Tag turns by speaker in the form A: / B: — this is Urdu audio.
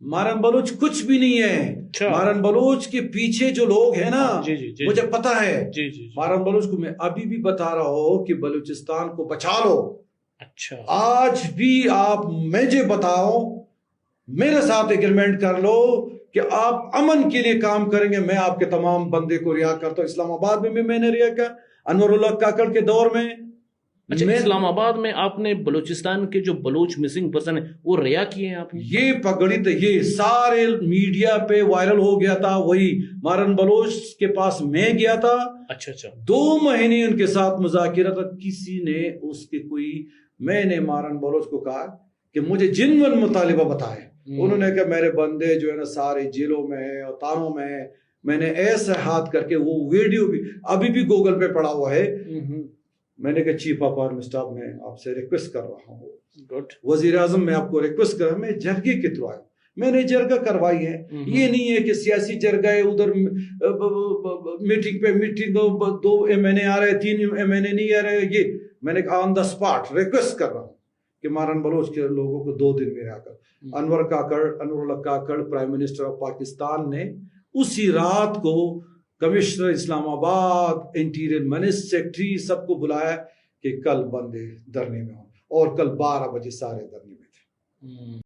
A: مارن بلوچ کچھ بھی نہیں ہے. مارن بلوچ کے پیچھے جو لوگ ہیں نا, مجھے پتا ہے. مارن بلوچ کو میں ابھی بھی بتا رہا ہوں کہ بلوچستان کو بچا لو.
B: اچھا,
A: آج بھی آپ مجھے بتاؤ, میرے ساتھ ایگریمنٹ کر لو کہ آپ امن کے لیے کام کریں گے, میں آپ کے تمام بندے کو رہا کرتا ہوں. اسلام آباد میں بھی میں نے رہا کیا, انور اللہ کاکڑ کے دور میں.
B: اچھا, اسلام آباد میں آپ نے بلوچستان کے جو بلوچ مسنگ پرسن ہیں وہ رہا کیے ہیں آپ نے؟
A: یہ پگڑی تو یہ سارے میڈیا پہ وائرل ہو گیا تھا. وہی مارن بلوچ کے پاس میں گیا تھا.
B: اچھا اچھا,
A: 2 مہینے ان کے ساتھ مذاکرہ تھا. کسی نے اس کے کوئی, میں نے مارن بلوچ کو کہا کہ مجھے جنون مطالبہ بتائے. انہوں نے کہا میرے بندے جو ہے نا سارے جیلوں میں ہیں اور تانوں میں ہیں. میں نے ایسے ہاتھ کر کے وہ ویڈیو بھی ابھی بھی گوگل پہ پڑا ہوا ہے. میں نے کہا چیف آف آرمی اسٹاف میں آپ سے ریکویسٹ کر رہا ہوں, وزیر اعظم میں آپ کو ریکویسٹ کر رہا ہوں, میں جرگے کے تھرو آیا, میں نے جرگہ کروائی ہے. یہ نہیں ہے کہ سیاسی جرگہ ہے ادھر میٹنگ پہ میٹنگ 2 MNA آ رہے 3 MNA نہیں آ رہے. یہ میں نے آن دا اسپاٹ ریکویسٹ کر رہا ہوں کہ مارن بلوچ کے لوگوں کو 2 دن میں آ کر. Anwar Ullah Kakar prime minister of Pakistan نے اسی رات کو کمشنر اسلام آباد, انٹیریئر منسٹر, سیکٹری سب کو بلایا کہ کل بندے دھرنے میں ہوں, اور کل 12 بجے سارے دھرنے میں تھے.